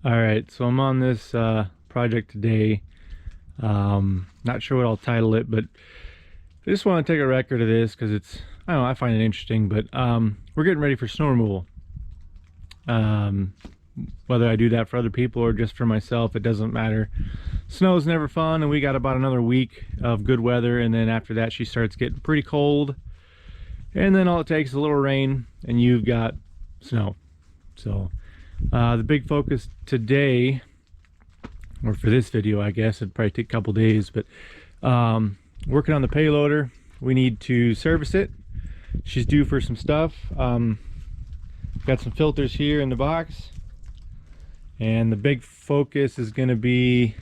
All right, so I'm on this project today. Not sure what I'll title it, but I just want to take a record of this because I don't know, I find it interesting. But we're getting ready for snow removal. Whether I do that for other people or just for myself, it doesn't matter. Snow's never fun, and we got about another week of good weather, and then after that she starts getting pretty cold, and then all it takes is a little rain and you've got snow. So the big focus today, or for this video, I guess it'd probably take a couple days, but working on the payloader. We need to service it. She's due for some stuff. Got some filters here in the box, and the big focus is going to be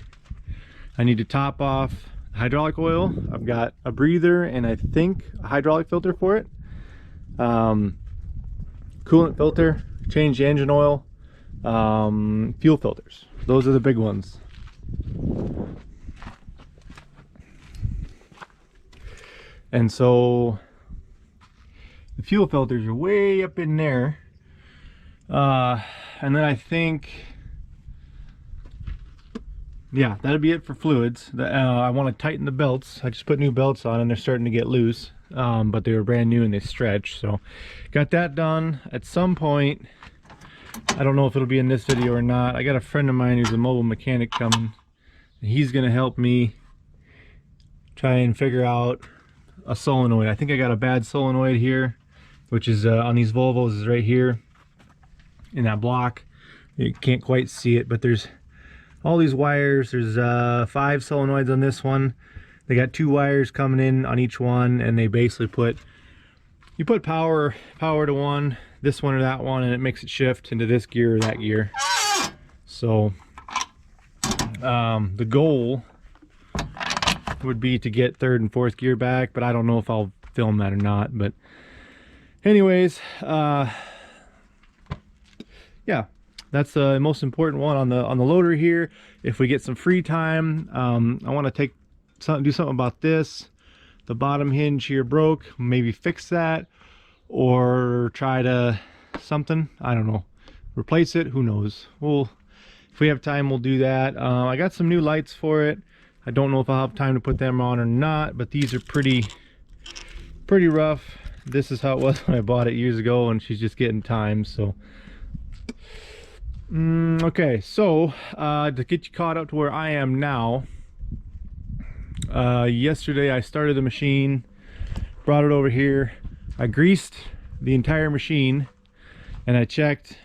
I need to top off hydraulic oil. I've got a breather and I think a hydraulic filter for it. Coolant filter, change the engine oil, fuel filters. Those are the big ones. And so the fuel filters are way up in there. And then I think, yeah, that'll be it for fluids. I want to tighten the belts. I just put new belts on and they're starting to get loose, but they were brand new and they stretch. So got that done. At some point, I don't know if it'll be in this video or not, I got a friend of mine who's a mobile mechanic coming. He's gonna help me try and figure out a solenoid. I think I got a bad solenoid here, which is on these Volvos, is right here in that block. You can't quite see it, but there's all these wires. There's 5 solenoids on this one. They got 2 wires coming in on each one, and they basically you put power to one, this one or that one, and it makes it shift into this gear or that gear. So the goal would be to get 3rd and 4th gear back, but I don't know if I'll film that or not. But anyways, yeah, that's the most important one on the loader here. If we get some free time, I want to do something about this. The bottom hinge here broke, maybe fix that, or try to something, I don't know, replace it, who knows. If we have time, we'll do that. I got some new lights for it. I don't know if I'll have time to put them on or not, but these are pretty rough. This is how it was when I bought it years ago, and she's just getting time. So okay, so to get you caught up to where I am now, yesterday I started the machine, brought it over here, I greased the entire machine, and I checked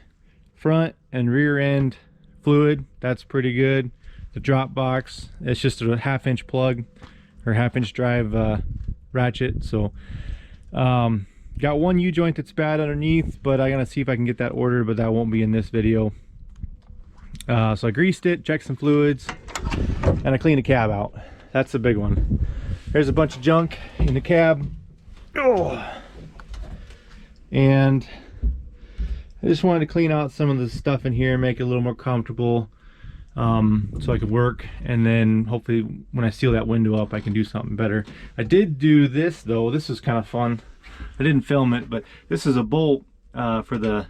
front and rear end fluid. That's pretty good. The drop box, it's just a 1/2-inch plug or 1/2-inch drive ratchet. So got one U-joint that's bad underneath, but I'm gonna see if I can get that ordered, but that won't be in this video. So I greased it, checked some fluids, and I cleaned the cab out. That's the big one. There's a bunch of junk in the cab. Oh. And I just wanted to clean out some of the stuff in here, make it a little more comfortable, so I could work, and then hopefully when I seal that window up I can do something better. I did do this though. This was kind of fun. I didn't film it, but this is a bolt for the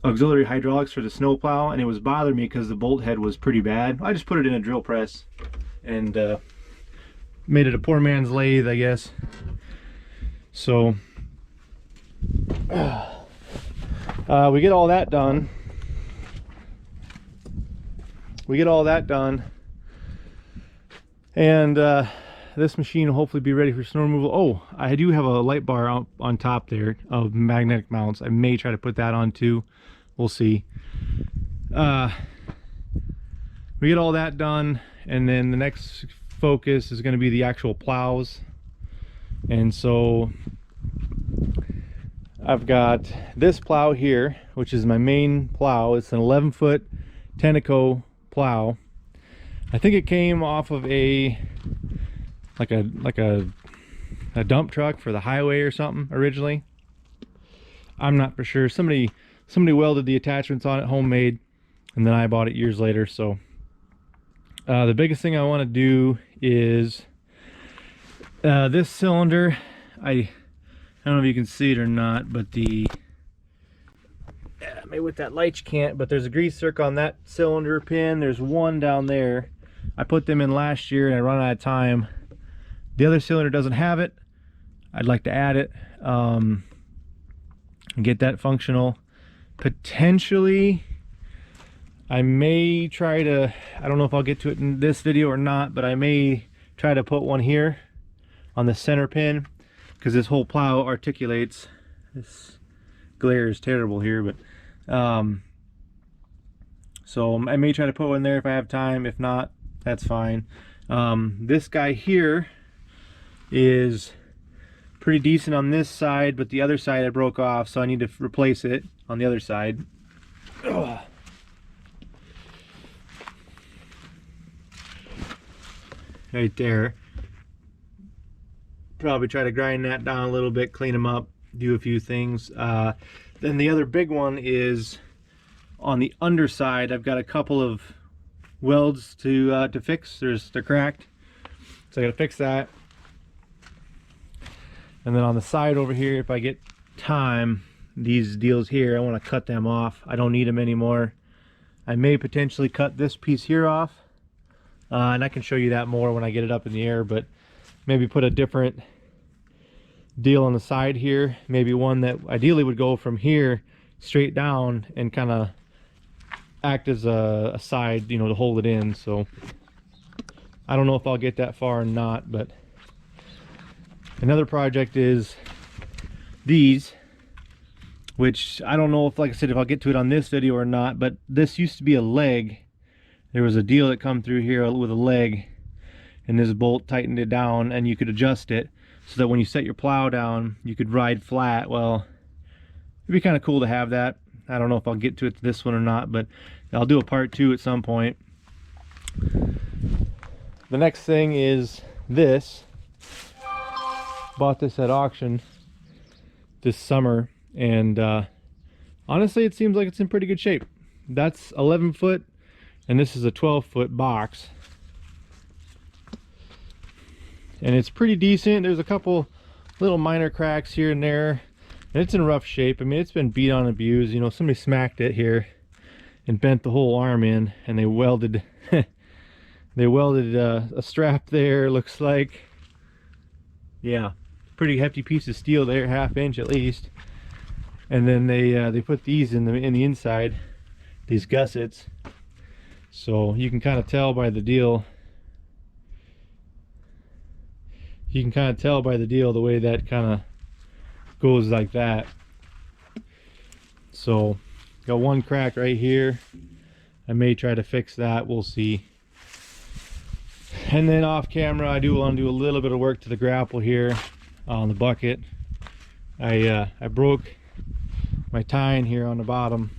auxiliary hydraulics for the snowplow, and it was bothering me because the bolt head was pretty bad. I just put it in a drill press and made it a poor man's lathe, I guess. So we get all that done. And this machine will hopefully be ready for snow removal. Oh, I do have a light bar out on top there of magnetic mounts. I may try to put that on too. We'll see. We get all that done, and then the next focus is going to be the actual plows. And so I've got this plow here, which is my main plow. It's an 11-foot Tenneco plow. I think it came off of a dump truck for the highway or something originally. I'm not for sure. Somebody welded the attachments on it, homemade, and then I bought it years later. So the biggest thing I want to do is this cylinder. I don't know if you can see it or not, but Yeah, maybe with that light you can't, but there's a grease circle on that cylinder pin. There's one down there. I put them in last year and I run out of time. The other cylinder doesn't have it. I'd like to add it and get that functional. Potentially, I may try to, I don't know if I'll get to it in this video or not, but I may try to put one here on the center pin, because this whole plow articulates. This glare is terrible here, but so I may try to put one there if I have time. If not, that's fine. This guy here is pretty decent on this side, but the other side I broke off, so I need to replace it on the other side. Ugh. Right there. Probably try to grind that down a little bit, clean them up, do a few things. Then the other big one is on the underside. I've got a couple of welds to fix. They're cracked, so I gotta fix that. And then on the side over here, if I get time, these deals here, I want to cut them off. I don't need them anymore. I may potentially cut this piece here off, and I can show you that more when I get it up in the air, but maybe put a different deal on the side here, maybe one that ideally would go from here straight down and kind of act as a side, you know, to hold it in. So I don't know if I'll get that far or not. But another project is these, which I don't know if, like I said, if I'll get to it on this video or not, but this used to be a leg. There was a deal that come through here with a leg, and this bolt tightened it down, and you could adjust it so that when you set your plow down, you could ride flat. Well, it'd be kind of cool to have that. I don't know if I'll get to it to this one or not, but I'll do a part 2 at some point. The next thing is this. Bought this at auction this summer, and honestly, it seems like it's in pretty good shape. That's 11 foot, and this is a 12-foot box. And it's pretty decent. There's a couple little minor cracks here and there, and it's in rough shape. I mean, it's been beat on and abused. You know, somebody smacked it here and bent the whole arm in, and they welded they welded a strap there, looks like. Yeah, pretty hefty piece of steel there, 1/2 inch at least. And then they put these in the inside, these gussets. So you can kind of tell by the deal. You can kind of tell by the deal the way that kind of goes like that. So got one crack right here. I may try to fix that, we'll see. And then off camera, I do want to do a little bit of work to the grapple here on the bucket. I broke my tine here on the bottom.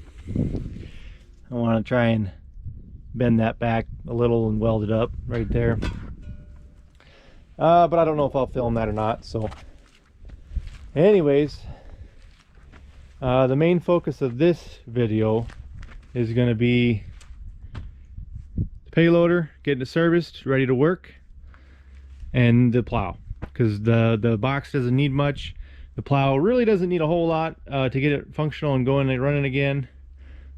I want to try and bend that back a little and weld it up right there. But I don't know if I'll film that or not. So anyways, the main focus of this video is going to be the payloader, getting it serviced, ready to work, and the plow, because the box doesn't need much. The plow really doesn't need a whole lot to get it functional and going and running again,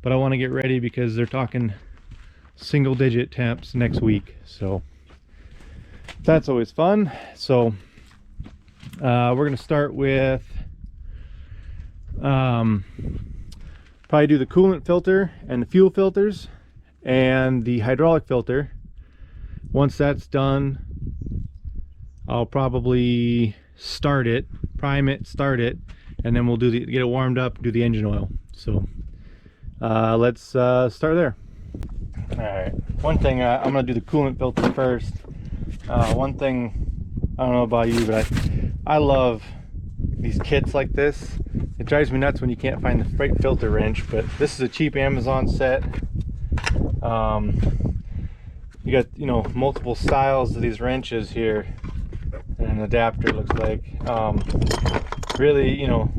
but I want to get ready because they're talking single-digit temps next week, so that's always fun. So we're going to start with probably do the coolant filter and the fuel filters and the hydraulic filter. Once that's done, I'll probably start it, prime it, start it, and then we'll do get it warmed up, do the engine oil. So let's start there. All right, one thing, I'm going to do the coolant filter first. One thing, I don't know about you, but I love these kits like this. It drives me nuts when you can't find the right filter wrench, but this is a cheap Amazon set. You got, you know, multiple styles of these wrenches here, and an adapter, looks like. Really, you know,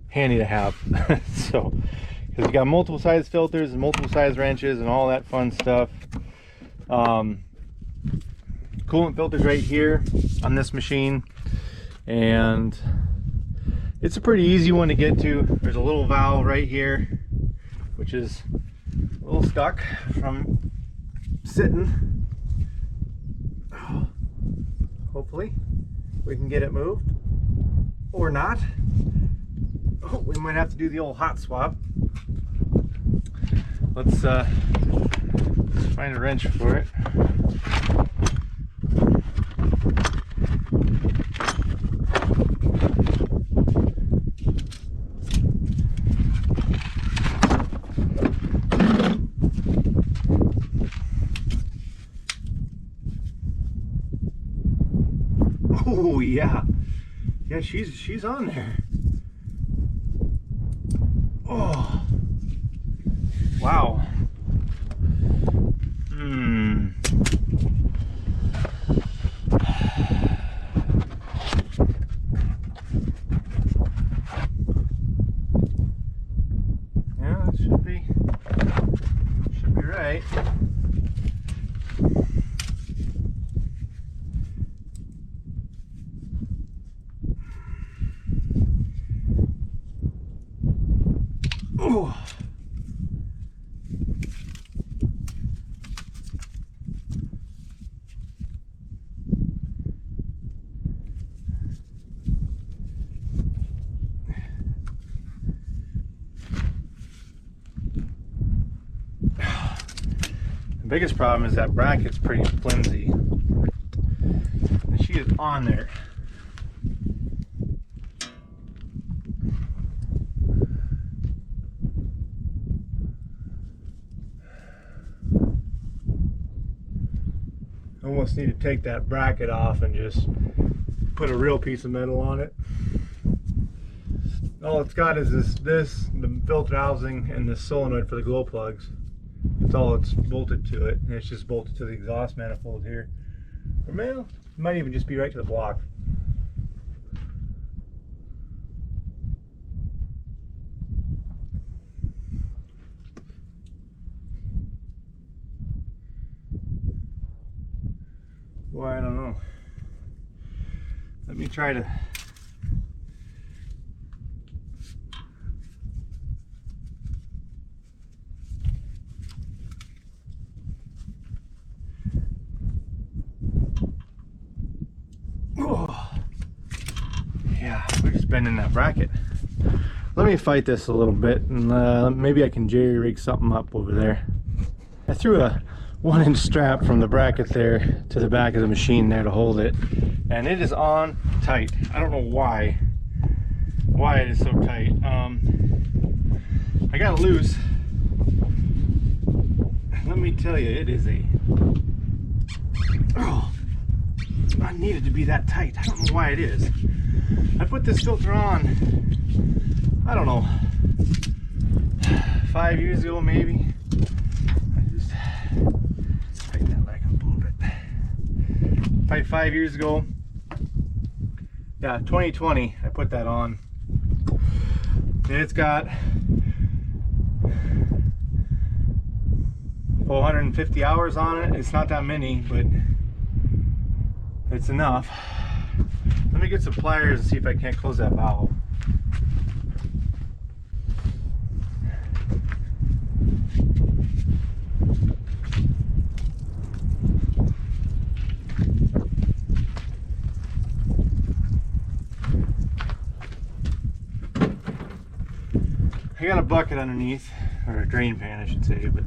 handy to have. So, because you got multiple size filters and multiple size wrenches and all that fun stuff. Coolant filters right here on this machine, and it's a pretty easy one to get to. There's a little valve right here, which is a little stuck from sitting. Hopefully we can get it moved, or not. Oh, we might have to do the old hot swap. Let's find a wrench for it. Oh yeah, yeah, she's on there. Oh, wow. Yeah, that should be right. Oh. The biggest problem is that bracket's pretty flimsy. And she is on there. Almost need to take that bracket off and just put a real piece of metal on it. All it's got is this, the filter housing, and this solenoid for the glow plugs. That's all it's bolted to it, and it's just bolted to the exhaust manifold here. Or well, it might even just be right to the block. Boy, I don't know. Let me try to yeah, we're just bending that bracket. Let me fight this a little bit, and maybe I can jerry rig something up over there. I threw a 1-inch strap from the bracket there to the back of the machine there to hold it, and it is on tight. I don't know why it is so tight. I got it loose. Let me tell you, it is a not needed to be that tight. I don't know why it is. I put this filter on, I don't know, 5 years ago maybe. I just tighten that back up a little bit. Probably 5 years ago. Yeah, 2020 I put that on. And it's got 450 hours on it. It's not that many, but it's enough. Let me get some pliers and see if I can't close that valve. I got a bucket underneath, or a drain pan I should say, but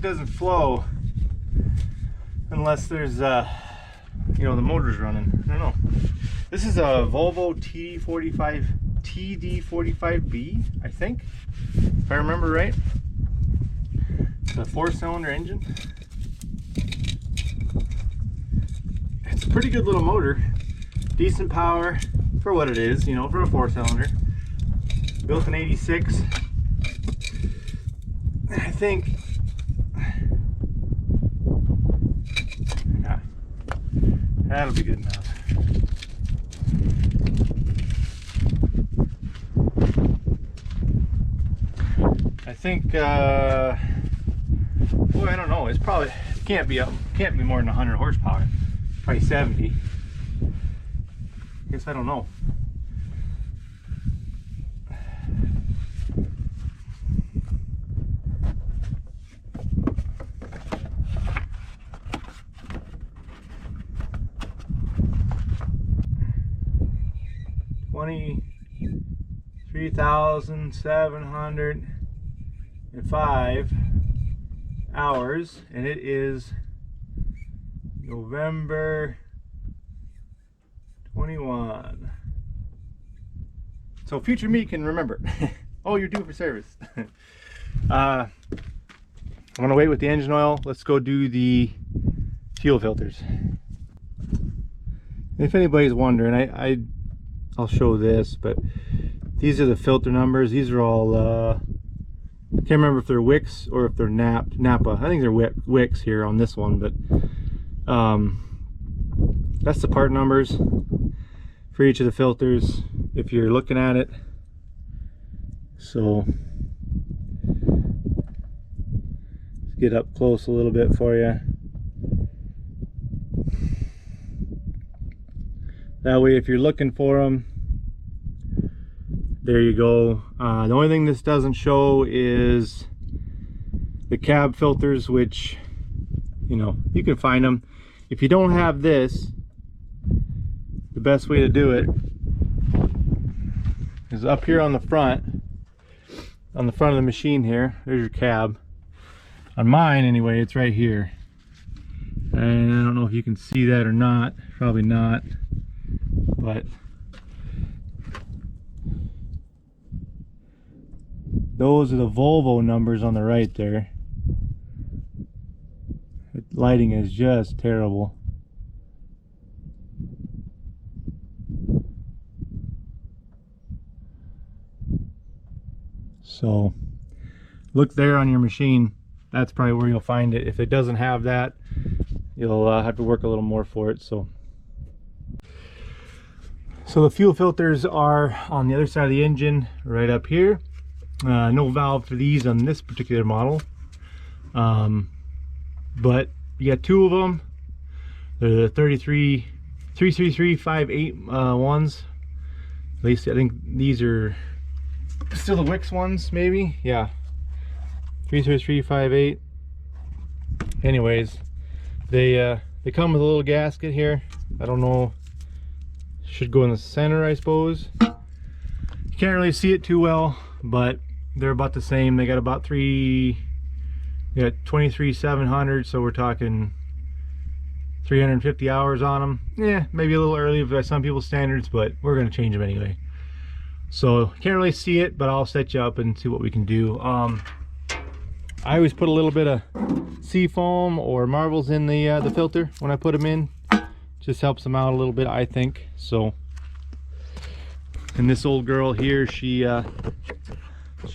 doesn't flow unless there's you know, the motor's running. I don't know. This is a Volvo TD45B, I think, if I remember right. It's a 4-cylinder engine. pretty good little motor. Decent power for what it is, you know, for a 4-cylinder. Built in '86. I think, yeah, that'll be good enough. I think, boy, I don't know. It's probably can't be more than 100 horsepower. Probably 70. Guess I don't know. $23,705 hours, and it is November 21. So future me can remember. Oh, you're due for service. I'm gonna wait with the engine oil. Let's go do the fuel filters. If anybody's wondering, I'll show this, but these are the filter numbers. These are all I can't remember if they're wicks or if they're Napa. I think they're wicks here on this one, but that's the part numbers for each of the filters if you're looking at it. So let's get up close a little bit for you. That way, if you're looking for them, there you go. The only thing this doesn't show is the cab filters, which, you know, you can find them. If you don't have this, the best way to do it is up here on the front of the machine here. There's your cab. On mine anyway, it's right here. And I don't know if you can see that or not. Probably not. But those are the Volvo numbers on the right there. The lighting is just terrible. So look there on your machine. That's probably where you'll find it. If it doesn't have that, you'll have to work a little more for it. So the fuel filters are on the other side of the engine, right up here. No valve for these on this particular model, but you got two of them. They're the 33358 ones. At least I think these are still the Wix ones, maybe. Yeah, 33358. Anyways, they come with a little gasket here. I don't know. Should go in the center, I suppose. You can't really see it too well, but they're about the same. They got about 23,700, so we're talking 350 hours on them. Yeah, maybe a little early by some people's standards, but we're gonna change them anyway. So can't really see it, but I'll set you up and see what we can do. I always put a little bit of sea foam or marbles in the filter when I put them in. Just helps them out a little bit, I think. So, and this old girl here, she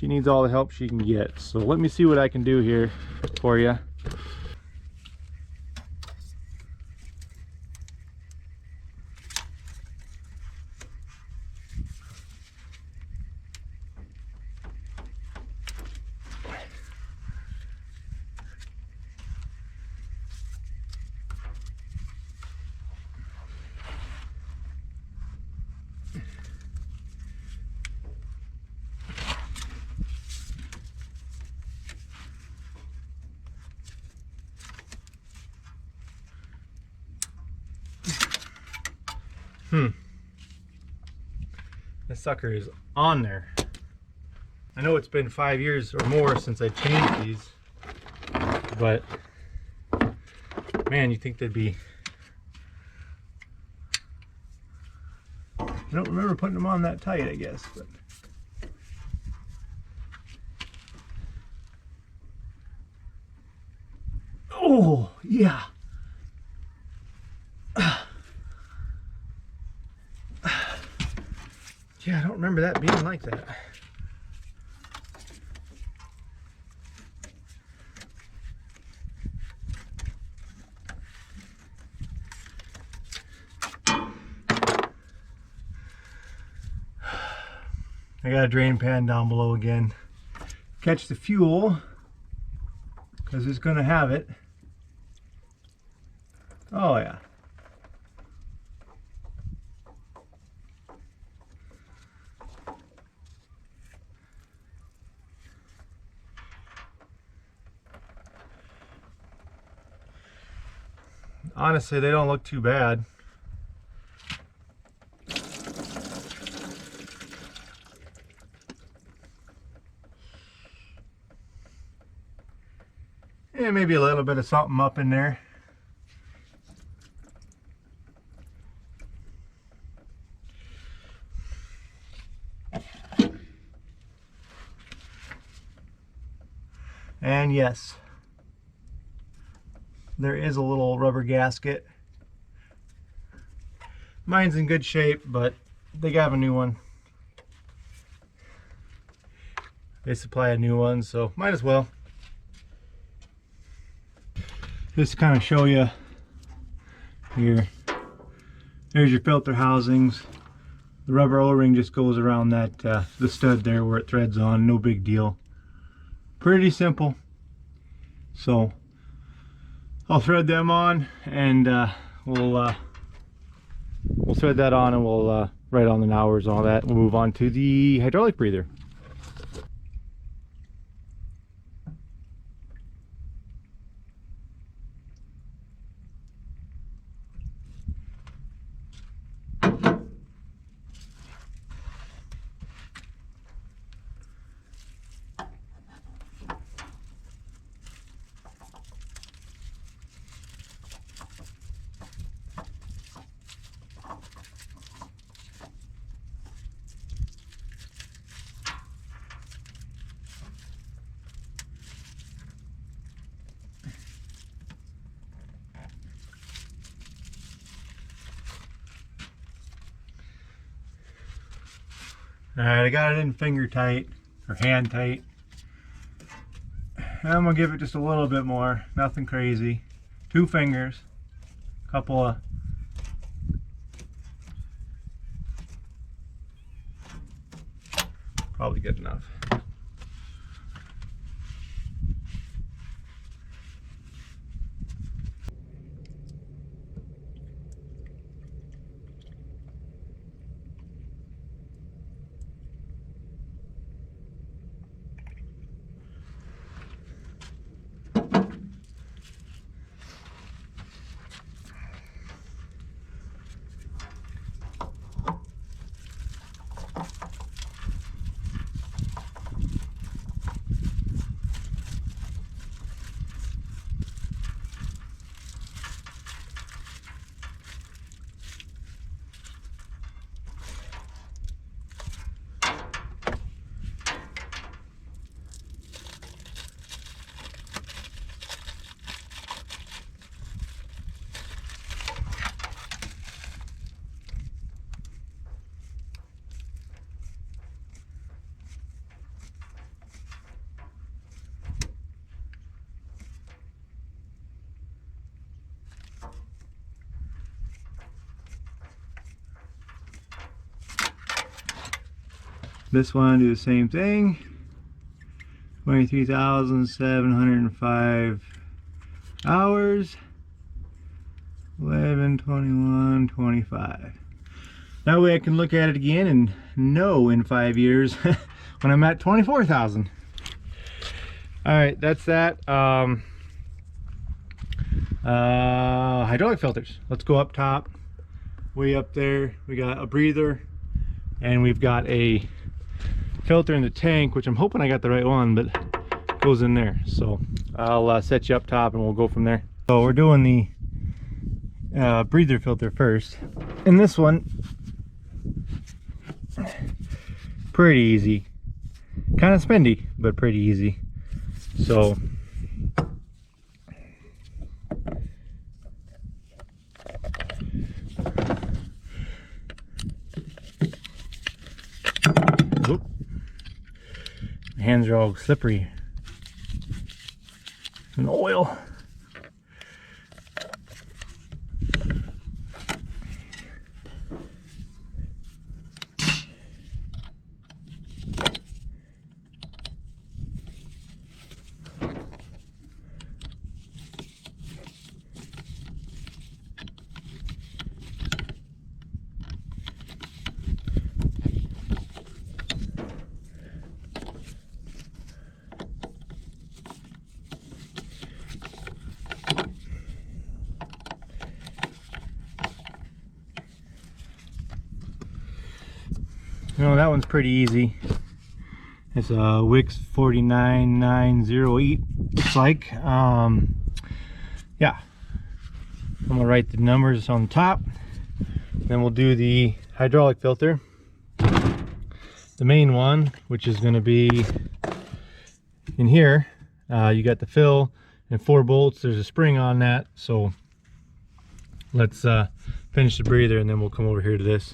needs all the help she can get. So let me see what I can do here for you. This sucker is on there. I know it's been 5 years or more since I changed these, but man, you think they'd be... I don't remember putting them on that tight, I guess, but... Oh, yeah. Yeah, I don't remember that being like that. I got a drain pan down below again. Catch the fuel, because it's going to have it. Oh yeah. Honestly, they don't look too bad. Yeah, maybe a little bit of something up in there. And yes, there is a little rubber gasket. Mine's in good shape, but they got a new one. They supply a new one, so might as well. Just to kind of show you here. There's your filter housings. The rubber O-ring just goes around that the stud there where it threads on. No big deal. Pretty simple. So I'll thread them on, and we'll thread that on, and we'll write on the hours and all that. We'll move on to the hydraulic breather. Alright, I got it in finger tight, or hand tight. I'm gonna give it just a little bit more, nothing crazy. 2 fingers, couple of probably good enough. This one, do the same thing. 23,705 hours. 11, 21, 25. That way I can look at it again and know in 5 years when I'm at 24,000. Alright, that's that. Hydraulic filters. Let's go up top. Way up there, we got a breather, and we've got a filter in the tank, which I'm hoping I got the right one, but it goes in there. So I'll set you up top and we'll go from there. So we're doing the breather filter first, and this one pretty easy, kind of spendy, but pretty easy. So hands are all slippery and oil. You know, that one's pretty easy. It's a Wix 49908, looks like. Yeah, I'm gonna write the numbers on the top. Then we'll do the hydraulic filter. The main one, which is gonna be in here. You got the fill and 4 bolts. There's a spring on that. So let's finish the breather and then we'll come over here to this.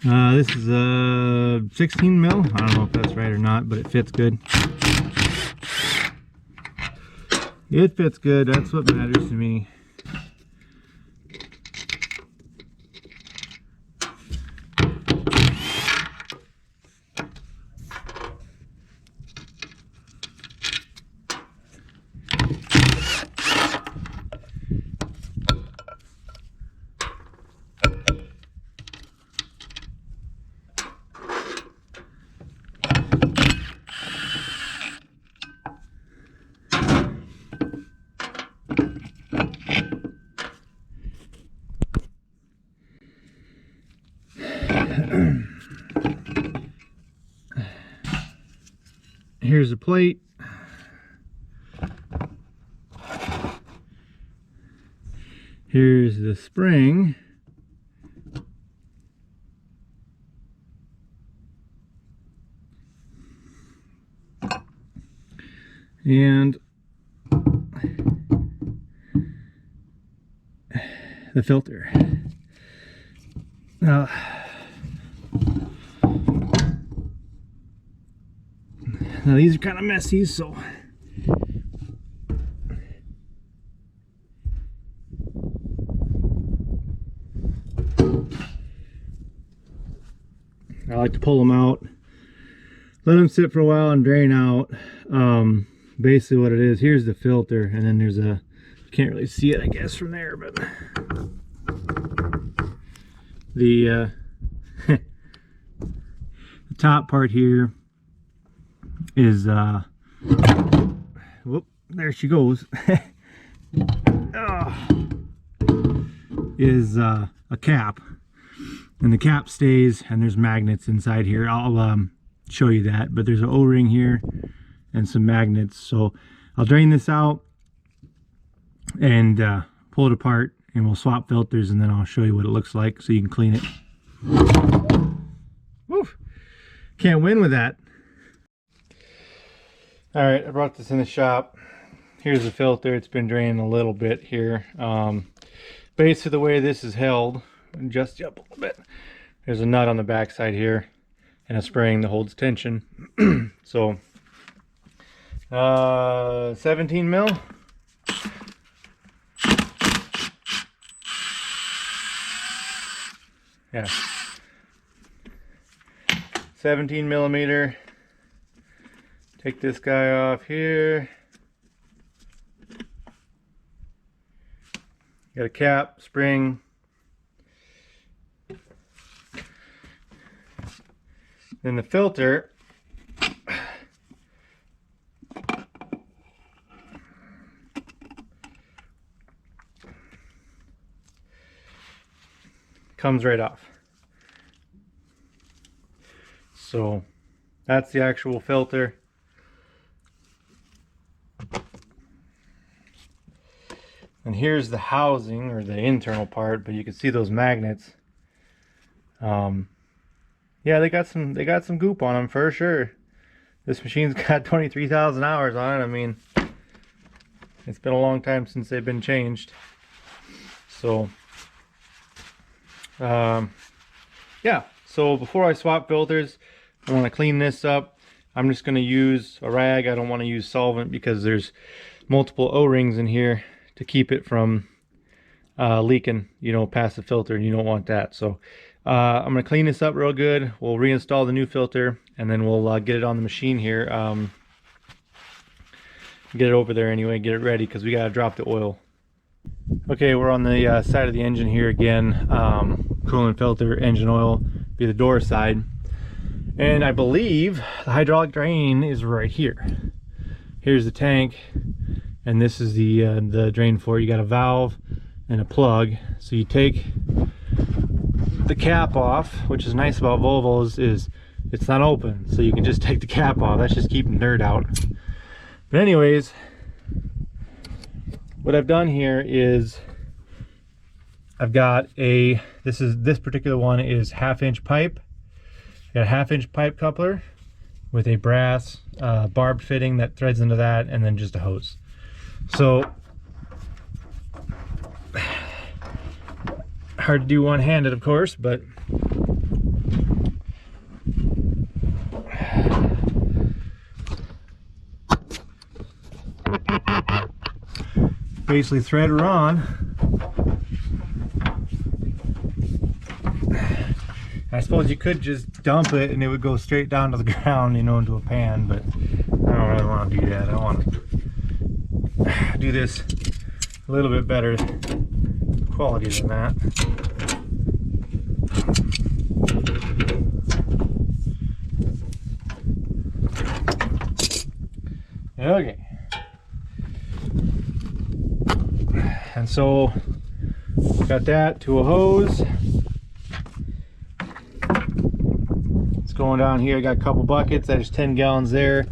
This is a 16 mil. I don't know if that's right or not, but it fits good. It fits good. That's what matters to me. Here's the plate. Here's the spring. And the filter. Now these are kind of messy, so I like to pull them out, let them sit for a while and drain out. Basically what it is, here's the filter, and then there's a, you can't really see it I guess from there, but the the top part here is whoop, there she goes. Is a cap, and the cap stays, and there's magnets inside here. I'll show you that, but there's an O-ring here and some magnets. So I'll drain this out and pull it apart, and we'll swap filters, and then I'll show you what it looks like so you can clean it. Woo! Can't win with that. Alright, I brought this in the shop. Here's the filter. It's been draining a little bit here. Basically the way this is held, adjust you up a little bit. There's a nut on the back side here and a spring that holds tension. So 17 mil. Yeah, 17 millimeter. Take this guy off here. Got a cap, spring. Then the filter. Comes right off. So that's the actual filter. And here's the housing, or the internal part, but you can see those magnets. Yeah, they got some goop on them for sure. This machine's got 23,000 hours on it. I mean, it's been a long time since they've been changed. So yeah, so before I swap filters, I want to clean this up. I'm just going to use a rag. I don't want to use solvent because there's multiple O-rings in here to keep it from leaking, you know, past the filter, and you don't want that. So I'm going to clean this up real good. We'll reinstall the new filter, and then we'll get it on the machine here. Get it over there anyway, get it ready, because we got to drop the oil. Okay, we're on the side of the engine here again. Coolant filter, engine oil, be the door side. And I believe the hydraulic drain is right here. Here's the tank, and this is the drain for it. You got a valve and a plug. So you take the cap off, which is nice about Volvos is it's not open, so you can just take the cap off. That's just keeping dirt out. But anyways, what I've done here is I've got this particular one is 1/2 inch pipe. I got a 1/2 inch pipe coupler with a brass barbed fitting that threads into that, and then just a hose. So hard to do one-handed, of course, but basically thread her on. I suppose you could just dump it and it would go straight down to the ground, you know, into a pan, but I don't really want to do that. I want to do this a little bit better quality than that. Okay. And so got that to a hose. It's going down here. I got a couple buckets. There's 10 gallons there.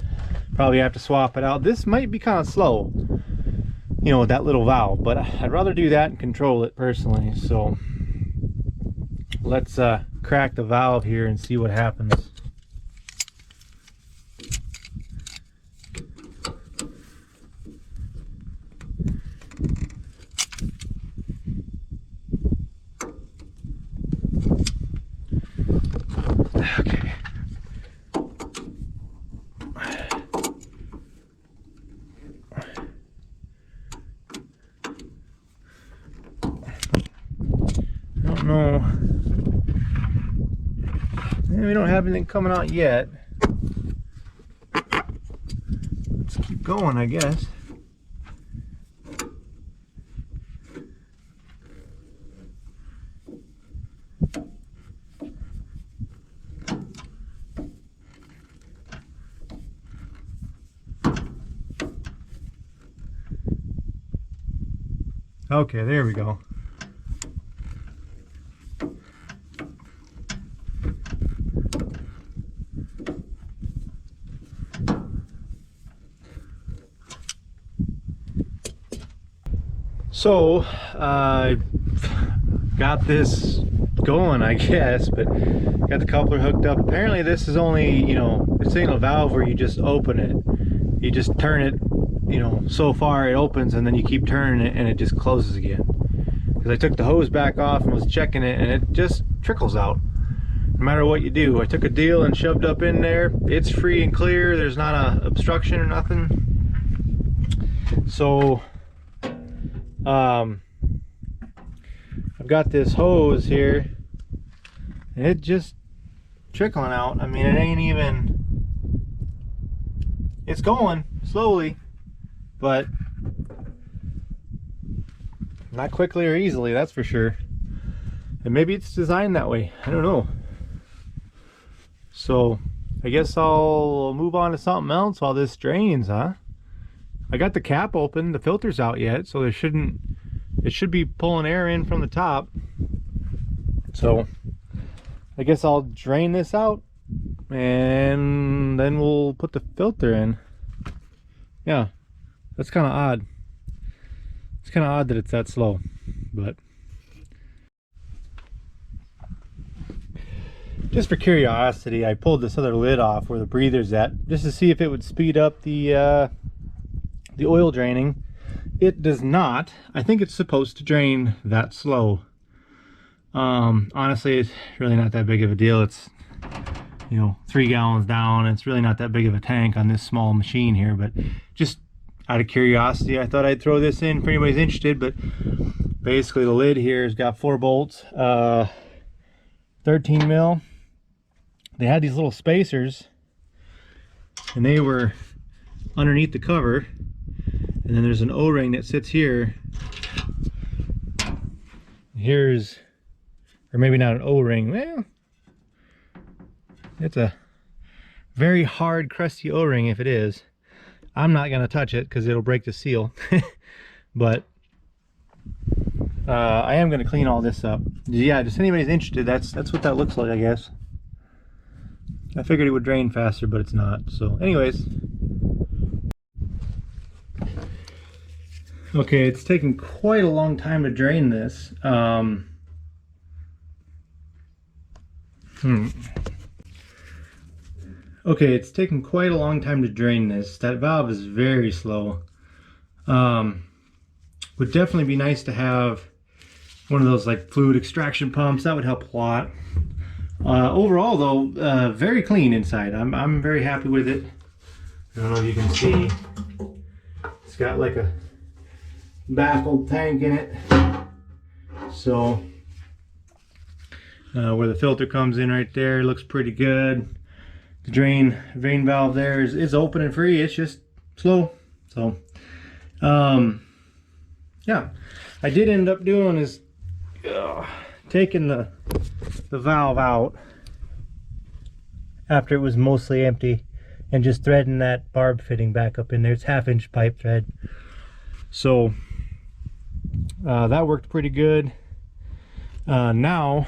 Probably have to swap it out. This might be kind of slow, you know, with that little valve, but I'd rather do that and control it personally. So let's crack the valve here and see what happens. Okay. I don't know. We don't have anything coming out yet. Let's keep going, I guess. Okay, there we go. So I got this going, I guess, but got the coupler hooked up. Apparently this is only, you know, this ain't a valve where you just open it. You just turn it, you know, so far it opens, and then you keep turning it and it just closes again. Because I took the hose back off and was checking it, and it just trickles out no matter what you do. I took a deal and shoved up in there. It's free and clear. There's not a obstruction or nothing. So I've got this hose here, and it just trickling out. I mean, it ain't even, it's going slowly, but not quickly or easily, that's for sure. And maybe it's designed that way, I don't know. So I guess I'll move on to something else while this drains, huh? I got the cap open, the filter's out yet, so it should be pulling air in from the top. So I guess I'll drain this out and then we'll put the filter in. Yeah, that's kind of odd. It's kind of odd that it's that slow, but just for curiosity, I pulled this other lid off where the breather's at, just to see if it would speed up the oil draining. It does not. I think it's supposed to drain that slow. Honestly, it's really not that big of a deal. It's you know, 3 gallons down. It's really not that big of a tank on this small machine here, but just out of curiosity, I thought I'd throw this in if anybody's interested. But basically the lid here has got 4 bolts, 13 mil. They had these little spacers and they were underneath the cover, and then there's an O-ring that sits here. Here's, or maybe not an O-ring, well, it's a very hard crusty O-ring if it is. I'm not gonna touch it because it'll break the seal. But I am gonna clean all this up. Yeah, just anybody's interested, that's what that looks like, I guess. I figured it would drain faster, but it's not. So anyways, okay, it's taken quite a long time to drain this. Okay, it's taken quite a long time to drain this. That valve is very slow. Would definitely be nice to have one of those like fluid extraction pumps. That would help a lot. Overall though, very clean inside. I'm very happy with it. I don't know if you can see. It's got like a baffled tank in it. So where the filter comes in right there, looks pretty good. The drain valve there is open and free. It's just slow. So yeah, I did end up doing is taking the valve out after it was mostly empty and just threading that barb fitting back up in there. It's 1/2-inch pipe thread. So that worked pretty good. Now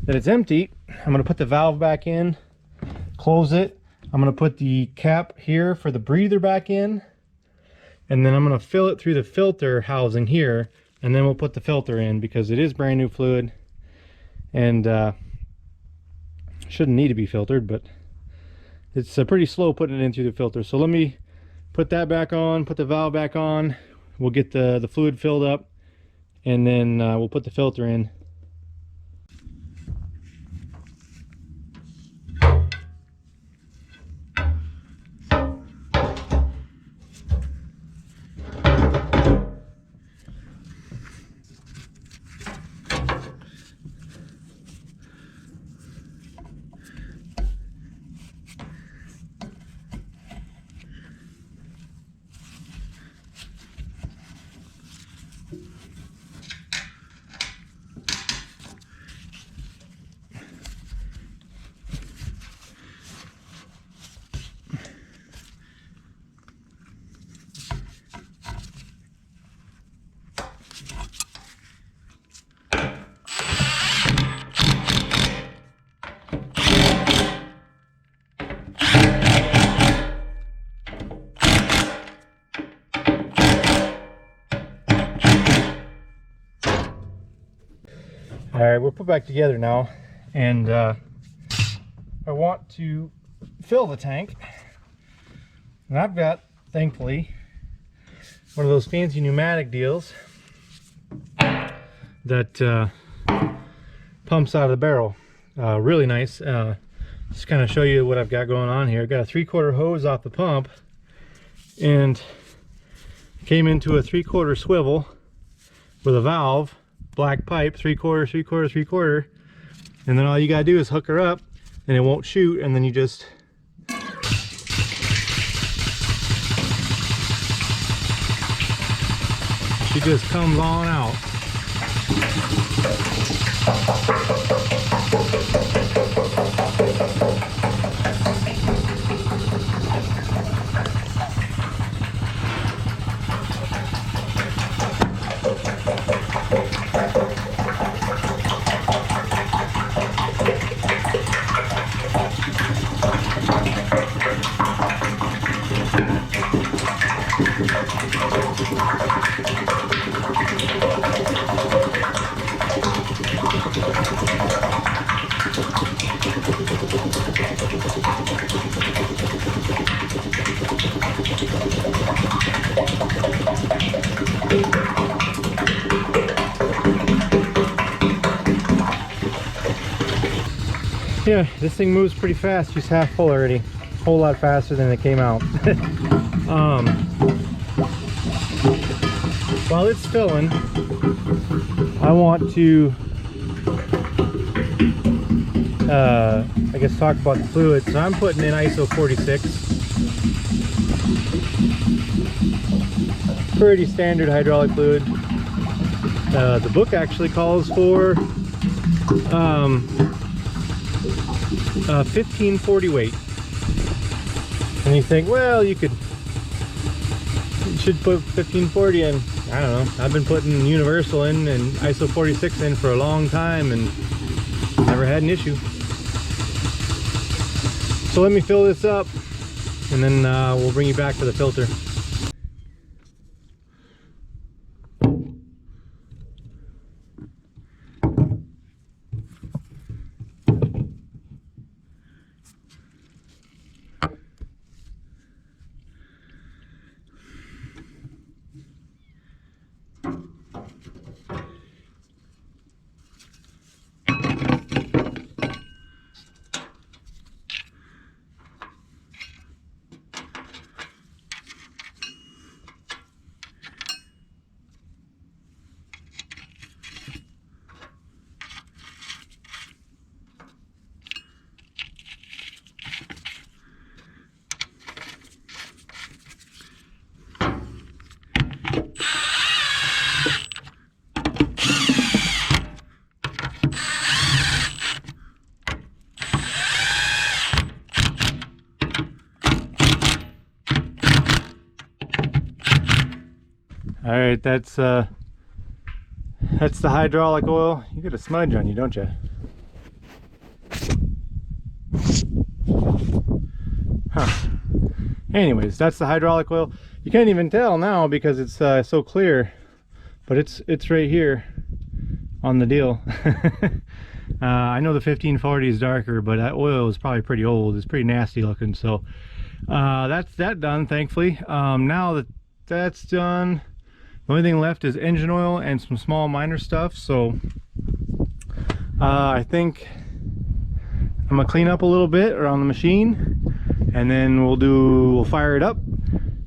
that it's empty, I'm going to put the valve back in, close it. I'm going to put the cap here for the breather back in, and then I'm going to fill it through the filter housing here, and then we'll put the filter in because it is brand new fluid and shouldn't need to be filtered, but it's pretty slow putting it in through the filter. So let me put that back on, put the valve back on. We'll get the fluid filled up, and then we'll put the filter in. All right, we're put back together now, and I want to fill the tank. And I've got, thankfully, one of those fancy pneumatic deals that pumps out of the barrel. Really nice. Just kind of show you what I've got going on here. I've got a 3/4 hose off the pump, and came into a 3/4 swivel with a valve. Black pipe, 3/4, 3/4, 3/4, and then all you gotta do is hook her up and it won't shoot, and then you just she just comes on out. Yeah, this thing moves pretty fast. She's half full already. A whole lot faster than it came out. While it's filling, I want to I guess talk about the fluid. So I'm putting in ISO 46. Pretty standard hydraulic fluid. The book actually calls for 1540 weight. And you think, well, you should put 1540 in. I don't know. I've been putting universal in and ISO 46 in for a long time and never had an issue. So let me fill this up and then we'll bring you back to the filter. All right, that's the hydraulic oil. You got a smudge on you, don't you? Huh. Anyways, that's the hydraulic oil. You can't even tell now because it's so clear, but it's right here on the deal. I know the 1540 is darker, but that oil is probably pretty old. It's pretty nasty looking. So that's that done, thankfully. Now that that's done, the only thing left is engine oil and some small minor stuff. So I think I'm gonna clean up a little bit around the machine, and then we'll fire it up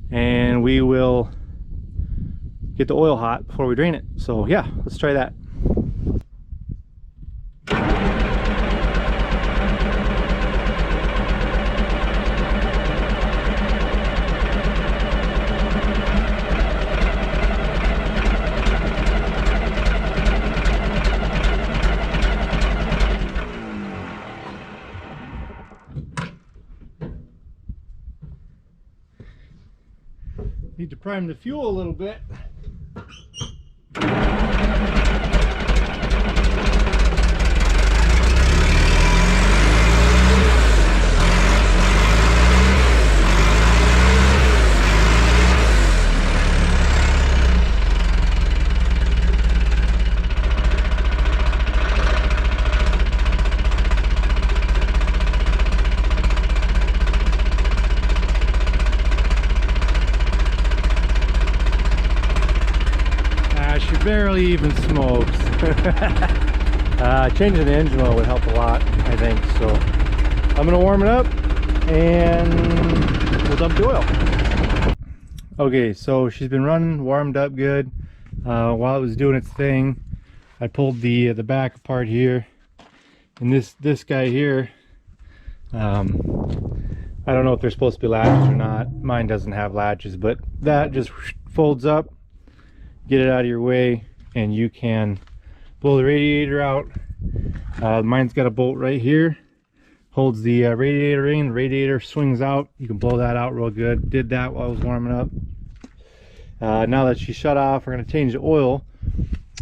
and we will get the oil hot before we drain it. So yeah, let's try that. Need to prime the fuel a little bit. Barely even smokes. Changing the engine oil would help a lot, I think. So I'm gonna warm it up and we'll dump the oil. Okay, so she's been running, warmed up good. While it was doing its thing, I pulled the back apart here, and this guy here, I don't know if they're supposed to be latches or not. Mine doesn't have latches, but that just folds up. Get it out of your way and you can blow the radiator out. Mine's got a bolt right here, holds the radiator in. The radiator swings out, you can blow that out real good. Did that while I was warming up. Now that she's shut off, we're going to change the oil.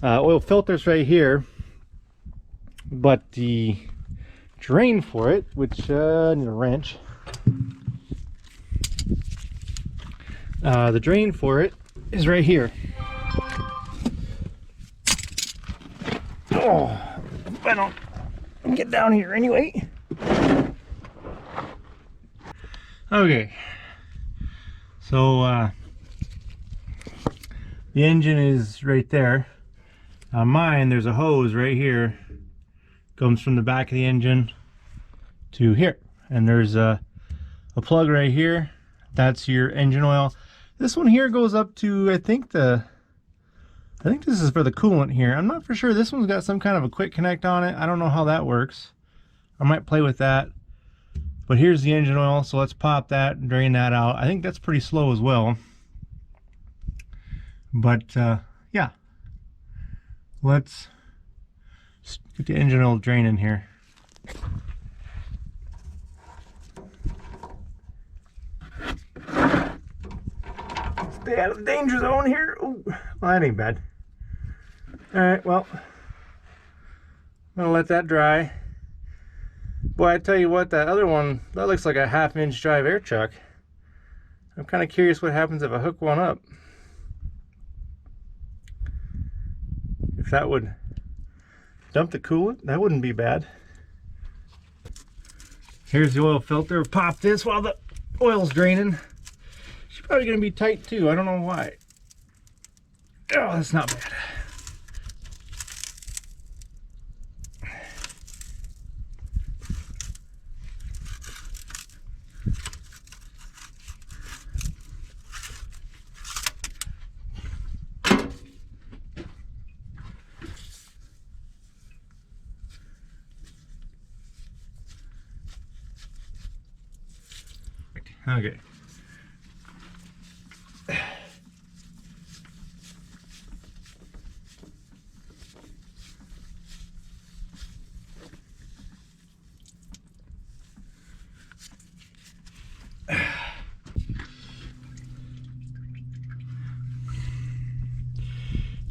Oil filter's right here, but the drain for it, which need a wrench, the drain for it is right here. Oh, I don't get down here anyway. Okay, so the engine is right there. Mine, there's a hose right here, comes from the back of the engine to here. And there's a plug right here. That's your engine oil. This one here goes up to, I think this is for the coolant here. I'm not for sure. This one's got some kind of a quick connect on it. I don't know how that works. I might play with that. But here's the engine oil, so let's pop that and drain that out. I think that's pretty slow as well. But yeah, let's get the engine oil draining here. Stay out of the danger zone here. Ooh, well, that ain't bad. All right, well, I'm gonna let that dry. Boy, I tell you what, that other one, that looks like a 1/2-inch drive air chuck. I'm kind of curious what happens if I hook one up. If that would dump the coolant, that wouldn't be bad. Here's the oil filter. Pop this while the oil's draining. She's probably gonna be tight too. I don't know why. Oh, that's not bad. Okay.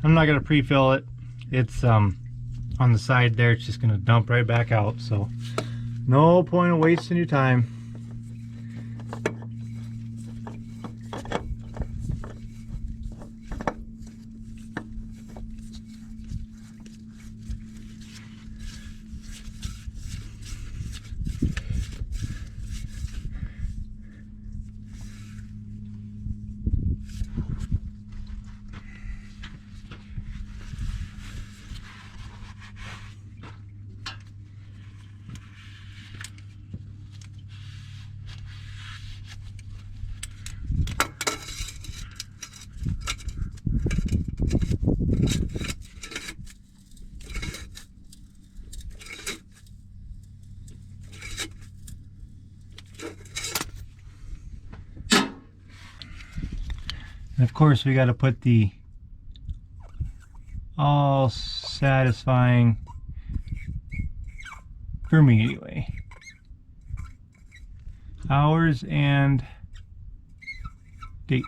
I'm not going to pre-fill it. It's on the side there. It's just going to dump right back out. So no point of wasting your time. And of course we got to put the all satisfying, for me anyway, hours and date.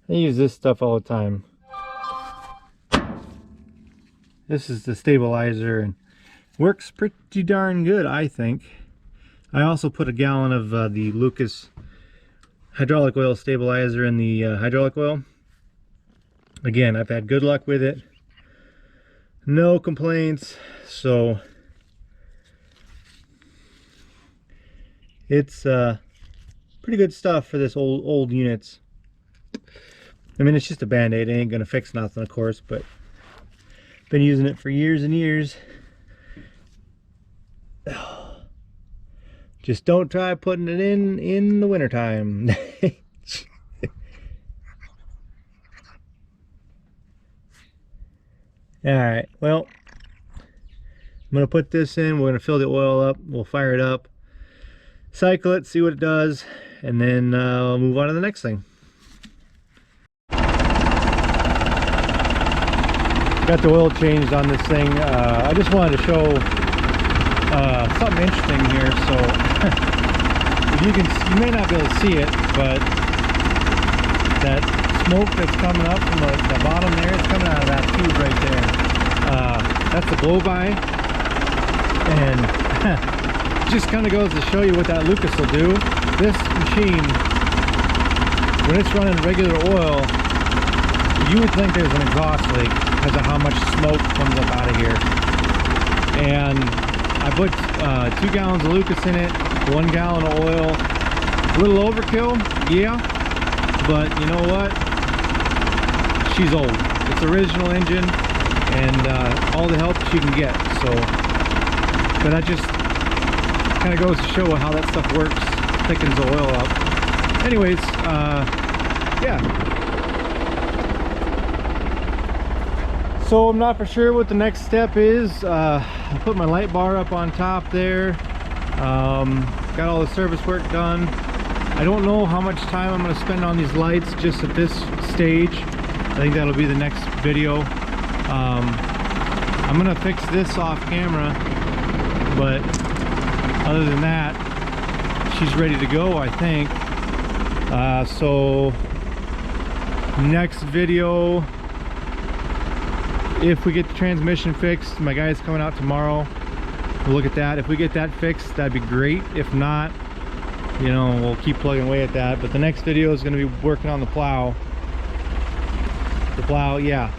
I use this stuff all the time. This is the stabilizer and works pretty darn good, I think. I also put a gallon of the Lucas hydraulic oil stabilizer in the hydraulic oil. Again, I've had good luck with it. No complaints. So it's pretty good stuff for this old units. I mean, it's just a band-aid. It ain't gonna fix nothing, of course, but been using it for years and years. Just don't try putting it in the wintertime. Alright, well, I'm going to put this in. We're going to fill the oil up. We'll fire it up, cycle it, see what it does, and then move on to the next thing. Got the oil changed on this thing. I just wanted to show something interesting here. So if you may not be able to see it, but that smoke that's coming up from the bottom there, it's coming out of that tube right there. That's the blow by, and just kind of goes to show you what that Lucas will do. This machine, when it's running regular oil, you would think there's an exhaust leak because of how much smoke comes up out of here. And I put 2 gallons of Lucas in it, 1 gallon of oil. A little overkill, yeah, but you know what? She's old. It's original engine and all the help she can get. So, but that just kind of goes to show how that stuff works, thickens the oil up. Anyways, yeah. So I'm not for sure what the next step is. I put my light bar up on top there. Got all the service work done. I don't know how much time I'm going to spend on these lights just at this stage. I think that'll be the next video. I'm going to fix this off camera, but other than that, she's ready to go, I think. So next video, if we get the transmission fixed, my guy's coming out tomorrow. We'll look at that. If we get that fixed, that'd be great. If not, you know, we'll keep plugging away at that. But the next video is going to be working on the plow. The plow, yeah.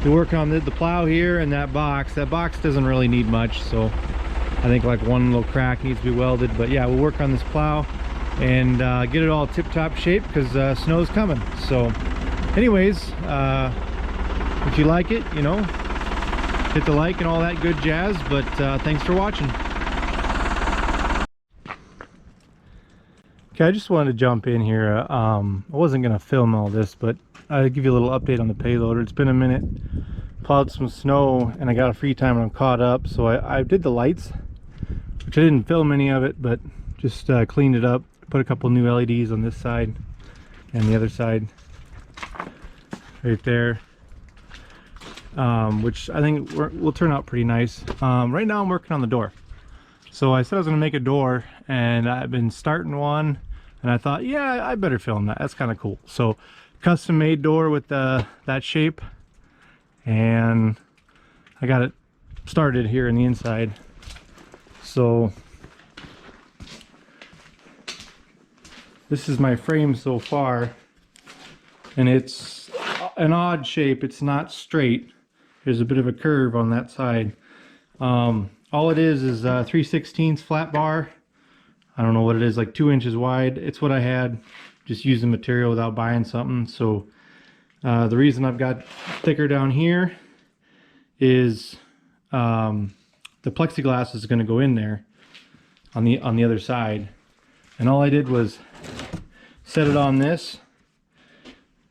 We're working on the plow here and that box. That box doesn't really need much, so I think like one little crack needs to be welded. But yeah, we'll work on this plow and get it all tip-top shape because snow's coming. So anyways, if you like it, you know, hit the like and all that good jazz. But thanks for watching. Okay, I just wanted to jump in here. I wasn't going to film all this, but I'll give you a little update on the payloader. It's been a minute. Plowed some snow and I got a free time and I'm caught up. So I did the lights, which I didn't film any of it, but just cleaned it up. Put a couple new LEDs on this side and the other side right there. Which I think will turn out pretty nice. Right now I'm working on the door. So I said I was going to make a door, and I've been starting one, and I thought, yeah, I better film that. That's kind of cool. So custom made door with that shape, and I got it started here in the inside. So this is my frame so far, and it's an odd shape. It's not straight. There's a bit of a curve on that side. All it is 3/16 flat bar. I don't know what it is, like 2 inches wide. It's what I had, just used the material without buying something. So the reason I've got thicker down here is the plexiglass is going to go in there on the other side. And all I did was set it on this,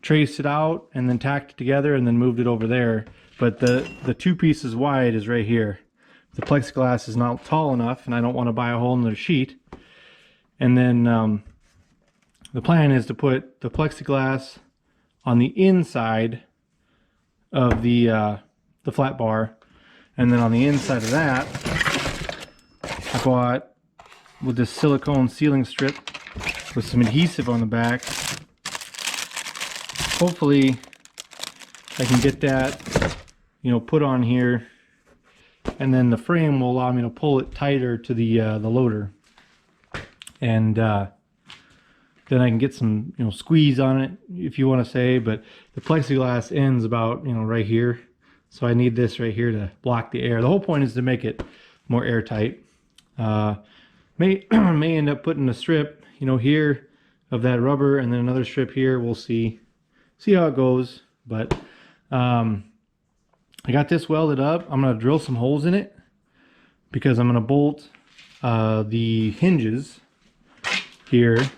traced it out, and then tacked it together and then moved it over there. But the 2 pieces wide is right here. The plexiglass is not tall enough and I don't want to buy a whole nother sheet. And then the plan is to put the plexiglass on the inside of the flat bar, and then on the inside of that I bought with this silicone sealing strip with some adhesive on the back. Hopefully I can get that, you know, put on here, and then the frame will allow me to pull it tighter to the loader, and then I can get some, you know, squeeze on it, if you want to say. But the plexiglass ends about, you know, right here, so I need this right here to block the air. The whole point is to make it more airtight. May end up putting a strip, you know, here of that rubber, and then another strip here. We'll see how it goes. But I got this welded up. I'm going to drill some holes in it because I'm going to bolt the hinges here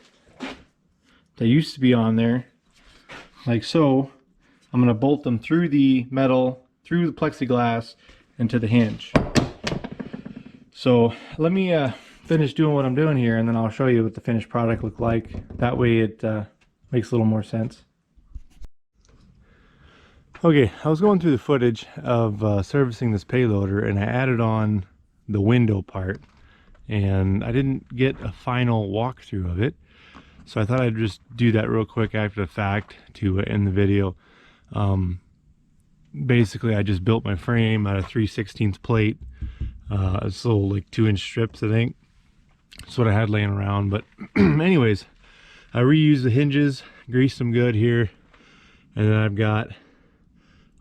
that used to be on there, like so. I'm going to bolt them through the metal, through the plexiglass, into the hinge. So let me finish doing what I'm doing here, and then I'll show you what the finished product looked like. That way it makes a little more sense. Okay, I was going through the footage of servicing this payloader, and I added on the window part, and I didn't get a final walkthrough of it, so I thought I'd just do that real quick after the fact to end the video. Basically, I just built my frame out of 3/16 plate. It's little like 2-inch strips, I think. That's what I had laying around. But anyways, I reused the hinges, greased them good here, and then I've got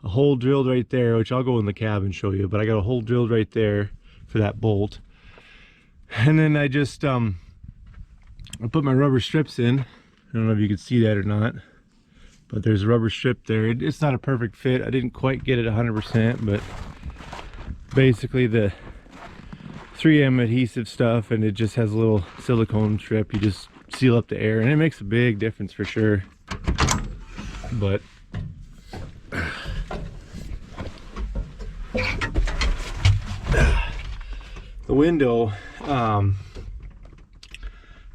a hole drilled right there, which I'll go in the cab and show you. But I got a hole drilled right there for that bolt, and then I just I put my rubber strips in. I don't know if you can see that or not, but there's a rubber strip there. It's not a perfect fit. I didn't quite get it 100%, but basically the 3M adhesive stuff, and it just has a little silicone strip. You just seal up the air, and it makes a big difference for sure. But the window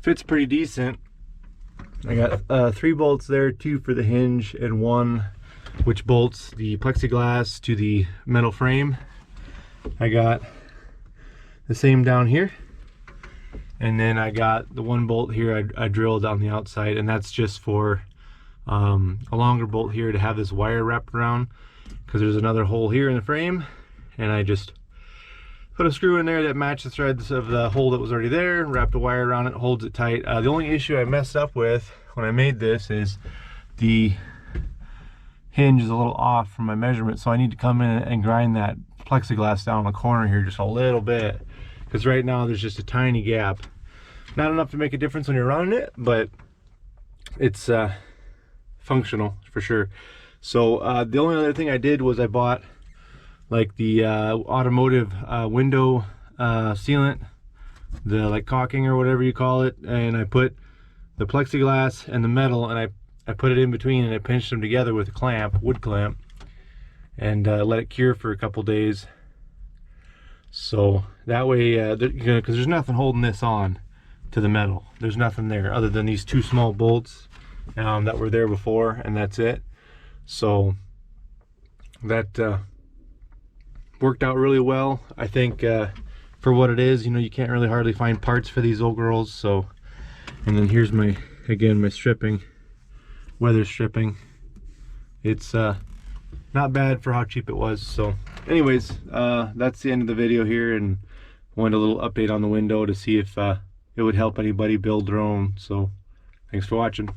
fits pretty decent. I got 3 bolts there, 2 for the hinge and 1 which bolts the plexiglass to the metal frame. I got the same down here, and then I got the 1 bolt here I drilled on the outside, and that's just for a longer bolt here to have this wire wrapped around, because there's another hole here in the frame, and I just put a screw in there that matched the threads of the hole that was already there, wrapped a wire around it, holds it tight. The only issue I messed up with when I made this is the hinge is a little off from my measurement, so I need to come in and grind that plexiglass down the corner here just a little bit, because right now there's just a tiny gap. Not enough to make a difference when you're running it, but it's functional for sure. So the only other thing I did was I bought like the automotive window sealant, the like caulking or whatever you call it, and I put the plexiglass and the metal, and I put it in between, and I pinched them together with a clamp, wood clamp, and let it cure for a couple days. So that way, because there's nothing holding this on to the metal. There's nothing there other than these 2 small bolts that were there before, and that's it. So that worked out really well, I think, for what it is. You know, you can't really hardly find parts for these old girls. So, and then here's my, again, my stripping, weather stripping. It's not bad for how cheap it was. So anyways, that's the end of the video here, and wanted a little update on the window to see if it would help anybody build their own. So thanks for watching.